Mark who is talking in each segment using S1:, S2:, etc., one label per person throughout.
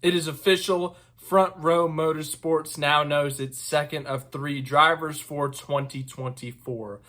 S1: It is official. Front Row Motorsports now knows its second of 3 drivers for 2024.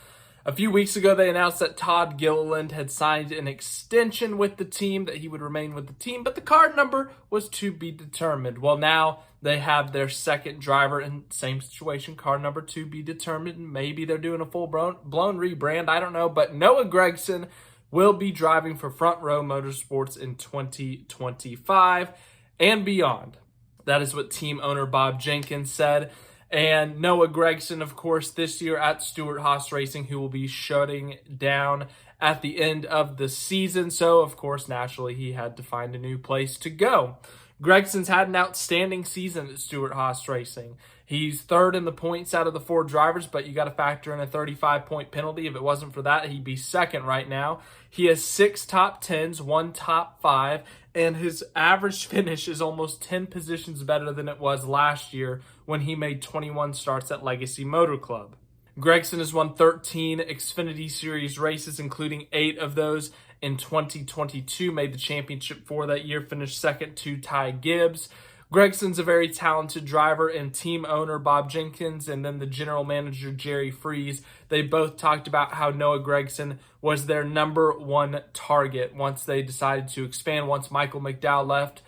S1: A few weeks ago, they announced that Todd Gilliland had signed an extension with the team, that he would remain with the team, but the card number was to be determined. Well, now they have their second driver in same situation, card number to be determined. Maybe they're doing a full-blown rebrand, I don't know, but Noah Gregson will be driving for Front Row Motorsports in 2025 and beyond. That is what team owner Bob Jenkins said. And Noah Gregson, of course, this year at Stewart-Haas Racing, who will be shutting down at the end of the season. So, of course, naturally, he had to find a new place to go. Gregson's had an outstanding season at Stewart-Haas Racing. He's third in the points out of the 4 drivers, but you got to factor in a 35-point penalty. If it wasn't for that, he'd be second right now. He has 6 top 10s, 1 top 5, and his average finish is almost 10 positions better than it was last year when he made 21 starts at Legacy Motor Club. Gregson has won 13 Xfinity Series races, including 8 of those in 2022, made the championship for that year, finished second to Ty Gibbs. Gregson's a very talented driver, and team owner Bob Jenkins and then the general manager Jerry Freeze, they both talked about how Noah Gregson was their number 1 target once they decided to expand, once Michael McDowell left.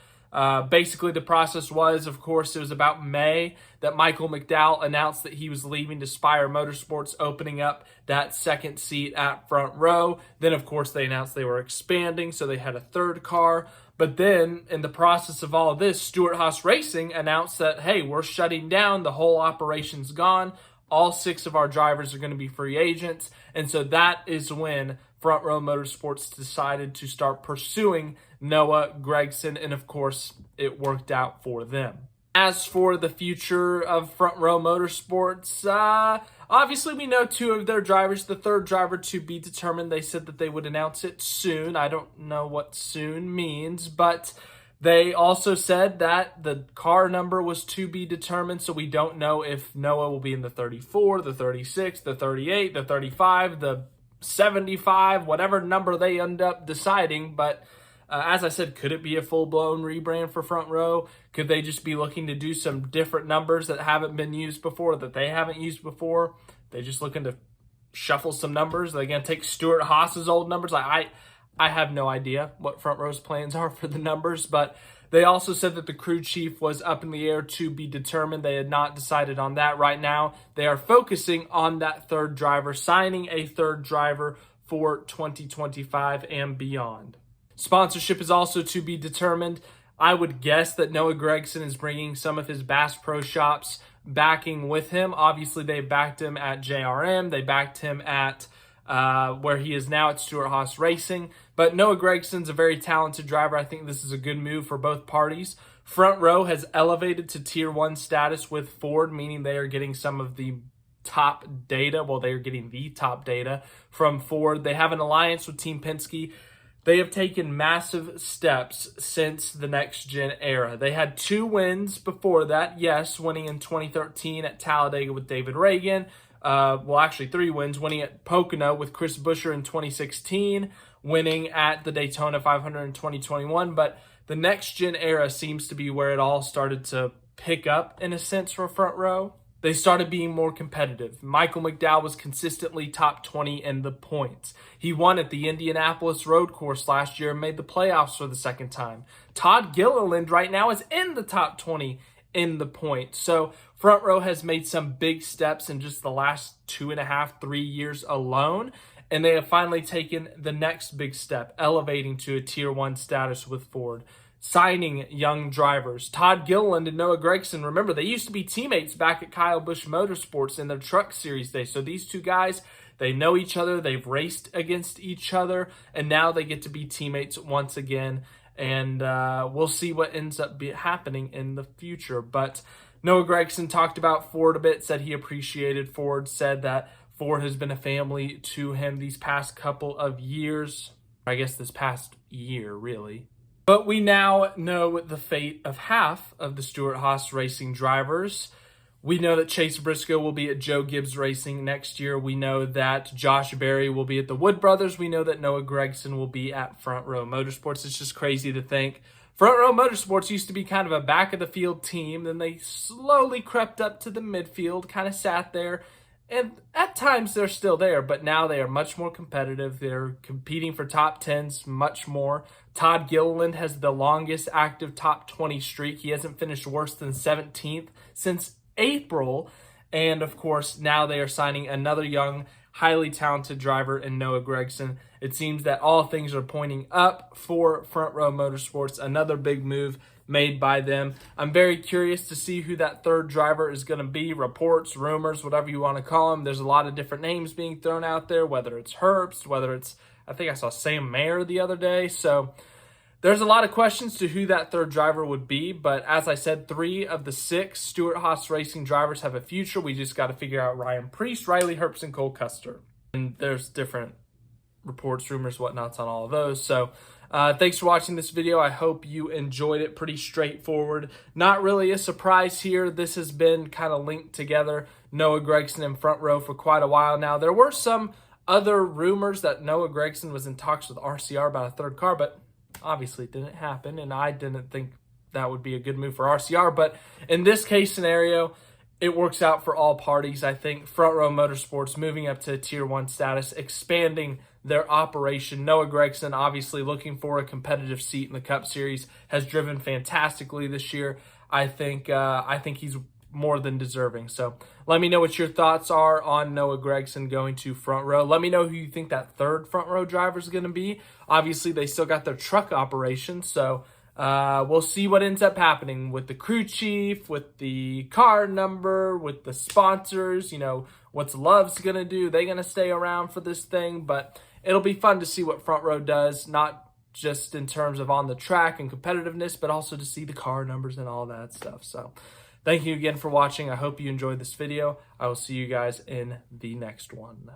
S1: Basically, the process was, of course, it was about May that Michael McDowell announced that he was leaving to Spire Motorsports, opening up that second seat at Front Row. Then, of course, they announced they were expanding, so they had a 3rd car. But then, in the process of all of this, Stewart-Haas Racing announced that, hey, we're shutting down, the whole operation's gone. All 6 of our drivers are going to be free agents. And so that is when Front Row Motorsports decided to start pursuing Noah Gregson, and of course, it worked out for them. As for the future of Front Row Motorsports, obviously we know 2 of their drivers. The 3rd driver to be determined. They said that they would announce it soon. I don't know what soon means, but they also said that the car number was to be determined, so we don't know if Noah will be in the 34, the 36, the 38, the 35, the 75, whatever number they end up deciding. But as I said, could it be a full-blown rebrand for Front Row? Could they just be looking to do some different numbers that haven't been used before, that they haven't used before? They just looking to shuffle some numbers? Are they going to take Stewart-Haas's old numbers? I have no idea what Front Row's plans are for the numbers, but they also said that the crew chief was up in the air to be determined. They had not decided on that right now. They are focusing on that 3rd driver, signing a 3rd driver for 2025 and beyond. Sponsorship is also to be determined. I would guess that Noah Gregson is bringing some of his Bass Pro Shops backing with him. Obviously, they backed him at JRM. They backed him at where he is now at Stewart-Haas Racing. But Noah Gregson's a very talented driver. I think this is a good move for both parties. Front Row has elevated to Tier 1 status with Ford, meaning they are getting some of the top data. Well, they are getting the top data from Ford. They have an alliance with Team Penske. They have taken massive steps since the next-gen era. They had 2 wins before that, yes, winning in 2013 at Talladega with David Reagan. Well, actually 3 wins, winning at Pocono with Chris Buescher in 2016, winning at the Daytona 500 in 2021. But the next-gen era seems to be where it all started to pick up, in a sense, for Front Row. They started being more competitive. Michael McDowell was consistently top 20 in the points. He won at the Indianapolis Road Course last year and made the playoffs for the 2nd time. Todd Gilliland right now is in the top 20 in the points. So Front Row has made some big steps in just the last 2.5, 3 years alone. And they have finally taken the next big step, elevating to a Tier 1 status with Ford. Signing young drivers. Todd Gilliland and Noah Gregson, remember, they used to be teammates back at Kyle Busch Motorsports in their Truck Series days. So these 2 guys, they know each other, they've raced against each other, and now they get to be teammates once again. And we'll see what ends up happening in the future. But Noah Gregson talked about Ford a bit, said he appreciated Ford, said that Ford has been a family to him these past couple of years. I guess this past year, really. But we now know the fate of half of the Stewart-Haas Racing drivers. We know that Chase Briscoe will be at Joe Gibbs Racing next year. We know that Josh Berry will be at the Wood Brothers. We know that Noah Gregson will be at Front Row Motorsports. It's just crazy to think Front Row Motorsports used to be kind of a back of the field team. Then they slowly crept up to the midfield, kind of sat there. And at times they're still there, but now they are much more competitive. They're competing for top 10s much more. Todd Gilliland has the longest active top 20 streak. He hasn't finished worse than 17th since April. And of course, now they are signing another young, highly talented driver in Noah Gregson. It seems that all things are pointing up for Front Row Motorsports. Another big move made by them. I'm very curious to see who that third driver is going to be. Reports, rumors, whatever you want to call them. There's a lot of different names being thrown out there, whether it's Herbst, whether it's, I think I saw Sam Mayer the other day. So there's a lot of questions to who that third driver would be. But as I said, 3 of the 6 Stewart-Haas Racing drivers have a future. We just got to figure out Ryan Preece, Riley Herbst, and Cole Custer. And there's different reports, rumors, whatnots on all of those. So thanks for watching this video. I hope you enjoyed it. Pretty straightforward. Not really a surprise here. This has been kind of linked together. Noah Gregson and Front Row for quite a while now. There were some other rumors that Noah Gregson was in talks with RCR about a third car, but obviously it didn't happen, and I didn't think that would be a good move for RCR. But in this case scenario, it works out for all parties. I think Front Row Motorsports moving up to Tier 1 status, expanding their operation. Noah Gregson, obviously looking for a competitive seat in the Cup Series, has driven fantastically this year. I think he's more than deserving. So let me know what your thoughts are on Noah Gregson going to Front Row. Let me know who you think that third Front Row driver is going to be. Obviously, they still got their truck operation, so we'll see what ends up happening with the crew chief, with the car number, with the sponsors. You know, what's Love's going to do? They're going to stay around for this thing, but it'll be fun to see what Front Row does, not just in terms of on the track and competitiveness, but also to see the car numbers and all that stuff. So thank you again for watching. I hope you enjoyed this video. I will see you guys in the next one.